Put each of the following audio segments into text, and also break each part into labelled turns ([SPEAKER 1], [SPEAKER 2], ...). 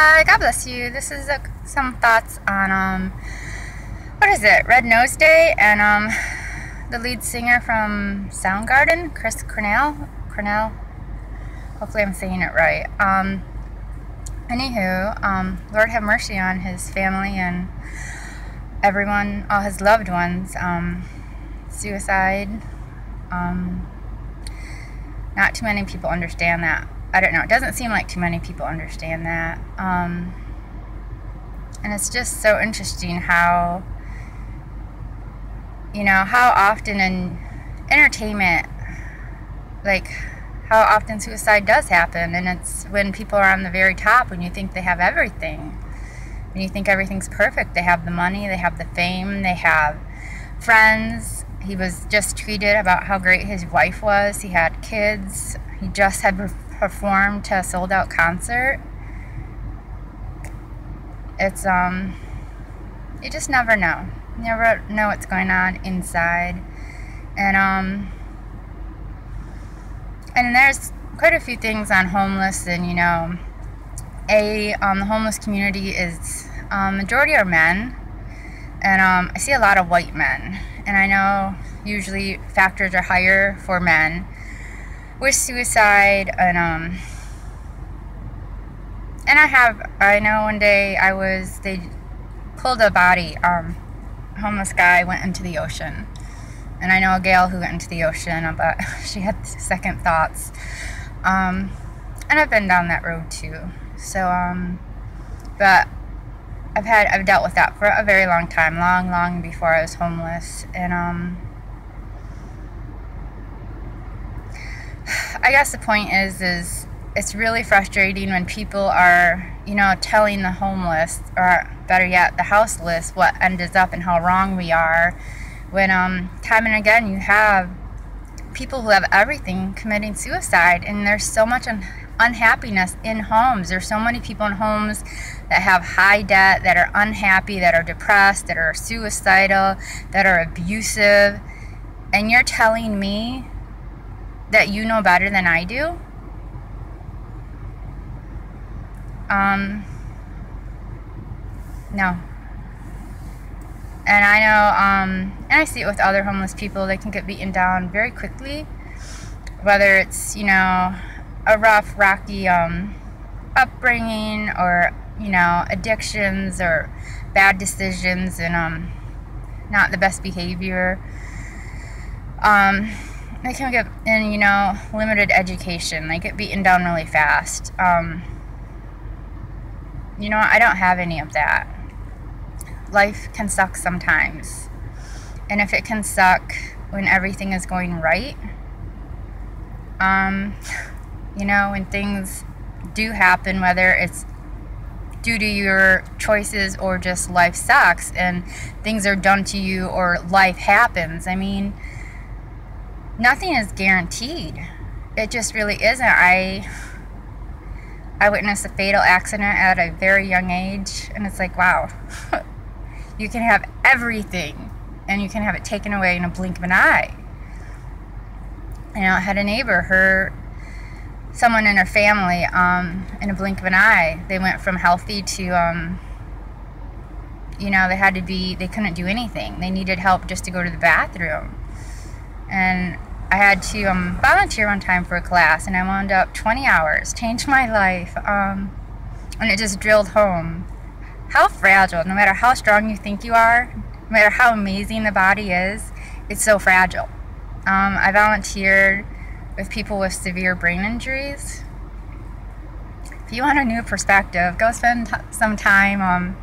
[SPEAKER 1] Hi, God bless you. This is some thoughts on, what is it, Red Nose Day, and the lead singer from Soundgarden, Cornell, hopefully I'm saying it right. Anywho, Lord have mercy on his family and everyone, all his loved ones. Suicide, not too many people understand that. I don't know, it doesn't seem like too many people understand that. And it's just so interesting how, how often in entertainment, like, how often suicide does happen, and it's when people are on the very top, when you think they have everything, when you think everything's perfect. They have the money, they have the fame, they have friends. He was just tweeted about how great his wife was. He had kids. He just had performed to a sold-out concert. It's you just never know. You never know what's going on inside, and there's quite a few things on homeless, and the homeless community is majority are men, and I see a lot of white men, and I know usually factors are higher for men with suicide, and I know one day they pulled a body, a homeless guy went into the ocean, and I know a gal who went into the ocean, but she had second thoughts, and I've been down that road too, so, but I've dealt with that for a very long time, long before I was homeless, and I guess the point is it's really frustrating when people are, telling the homeless, or better yet, the houseless, what ends up and how wrong we are, when time and again you have people who have everything committing suicide, and there's so much unhappiness in homes. There's so many people in homes that have high debt, that are unhappy, that are depressed, that are suicidal, that are abusive, and you're telling me that you know better than I do? No. And I know, and I see it with other homeless people. They can get beaten down very quickly, whether it's, a rough, rocky upbringing, or, addictions, or bad decisions, and not the best behavior. They can get in, limited education. They get beaten down really fast. I don't have any of that. Life can suck sometimes. And if it can suck when everything is going right, when things do happen, whether it's due to your choices or just life sucks and things are done to you or life happens, nothing is guaranteed. It just really isn't. I witnessed a fatal accident at a very young age, and it's like, wow, you can have everything, and you can have it taken away in a blink of an eye. I had a neighbor, someone in her family, in a blink of an eye, they went from healthy to, they couldn't do anything. They needed help just to go to the bathroom. And I had to volunteer one time for a class, and I wound up 20 hours, changed my life, and it just drilled home how fragile, no matter how strong you think you are, no matter how amazing the body is, it's so fragile. I volunteered with people with severe brain injuries. If you want a new perspective, go spend some time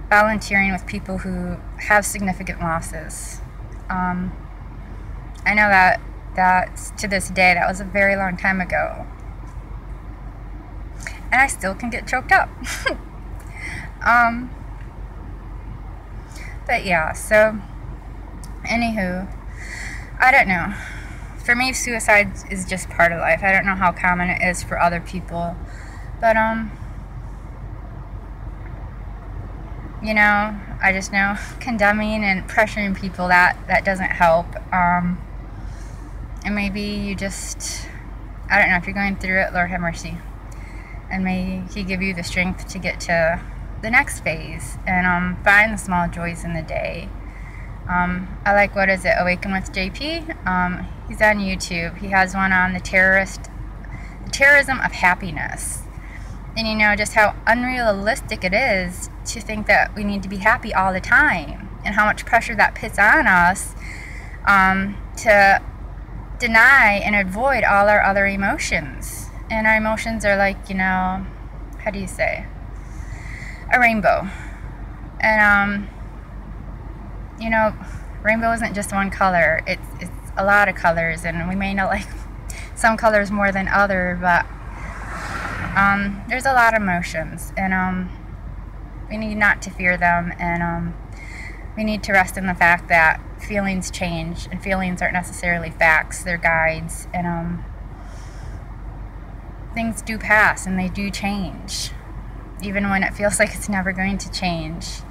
[SPEAKER 1] volunteering with people who have significant losses. I know that to this day, that was a very long time ago. And I still can get choked up. But yeah, so, anywho, I don't know. For me, suicide is just part of life. I don't know how common it is for other people. But, I just know condemning and pressuring people, that doesn't help. And maybe you just, I don't know, if you're going through it, Lord have mercy. and may He give you the strength to get to the next phase, and find the small joys in the day. I like, what is it, Awaken with JP? He's on YouTube. He has one on the terrorism of happiness. And you know, just how unrealistic it is to think that we need to be happy all the time, and how much pressure that puts on us to deny and avoid all our other emotions. And our emotions are like, you know, how do you say, a rainbow. And you know, rainbow isn't just one color, it's a lot of colors, and we may not like some colors more than other, but there's a lot of emotions, and we need not to fear them, and we need to rest in the fact that feelings change, and feelings aren't necessarily facts, they're guides, and things do pass and they do change, even when it feels like it's never going to change.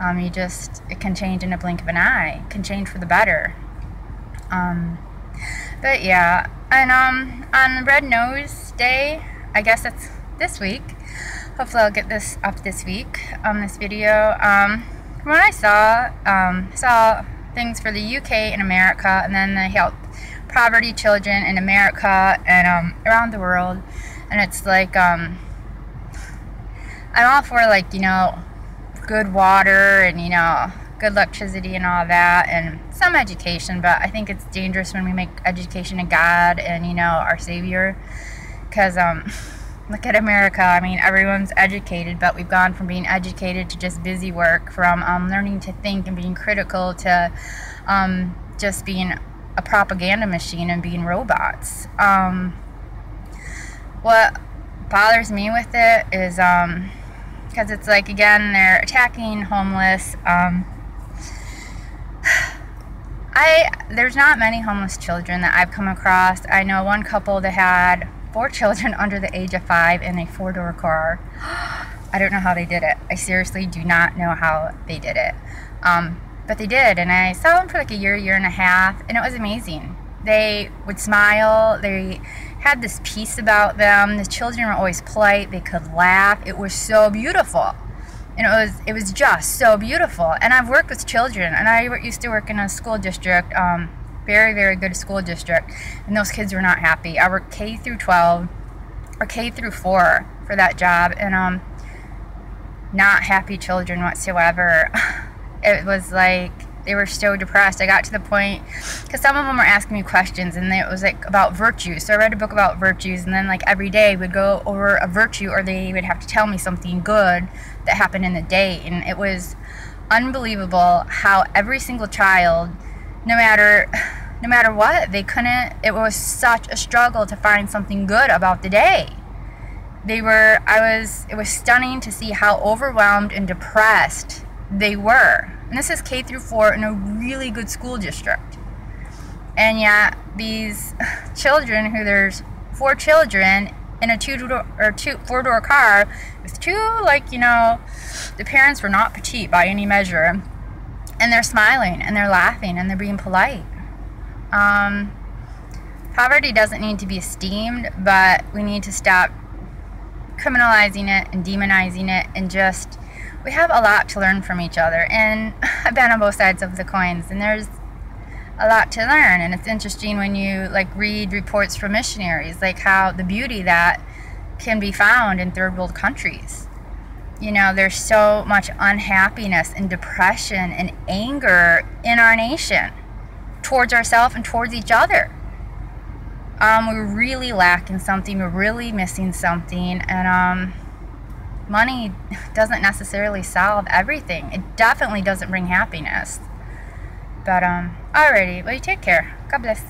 [SPEAKER 1] It can change in a blink of an eye. It can change for the better. But yeah, and on Red Nose Day, I guess it's this week. Hopefully I'll get this up this week, this video. When I saw things for the UK and America, and then they help poverty children in America and around the world, and it's like, I'm all for, like, you know, good water and, you know, good electricity and all that, and some education, but I think it's dangerous when we make education a god and, you know, our savior, because look at America. I mean, everyone's educated, but we've gone from being educated to just busy work, from learning to think and being critical to just being a propaganda machine and being robots. What bothers me with it is because it's like, again, they're attacking homeless. There's not many homeless children that I've come across. I know one couple that had 4 children under the age of 5 in a 4-door car. I don't know how they did it. I seriously do not know how they did it. But they did, and I saw them for like a year and a half, and it was amazing. They would smile. They had this peace about them. The children were always polite. They could laugh. It was so beautiful. And it was just so beautiful. And I've worked with children, and I used to work in a school district, very, very good school district, and those kids were not happy. I worked K through 12 or K through 4 for that job, and not happy children whatsoever. It was like they were so depressed. I got to the point, because some of them were asking me questions, and it was like about virtues. So I read a book about virtues, and then like every day we'd go over a virtue, or they would have to tell me something good that happened in the day. And it was unbelievable how every single child, no matter what, they couldn't, it was such a struggle to find something good about the day. It was stunning to see how overwhelmed and depressed they were. And this is K through 4 in a really good school district. And yet these children, there's 4 children in a 4-door car with 2, like, you know, the parents were not petite by any measure, and they're smiling and they're laughing and they're being polite. Poverty doesn't need to be esteemed, but we need to stop criminalizing it and demonizing it, and just, we have a lot to learn from each other. And I've been on both sides of the coins, and there's a lot to learn. And it's interesting when you like read reports from missionaries, like how the beauty that can be found in third world countries. You know, there's so much unhappiness and depression and anger in our nation towards ourselves and towards each other. We're really lacking something. We're really missing something. And money doesn't necessarily solve everything. It definitely doesn't bring happiness. But alrighty, well, you take care. God bless.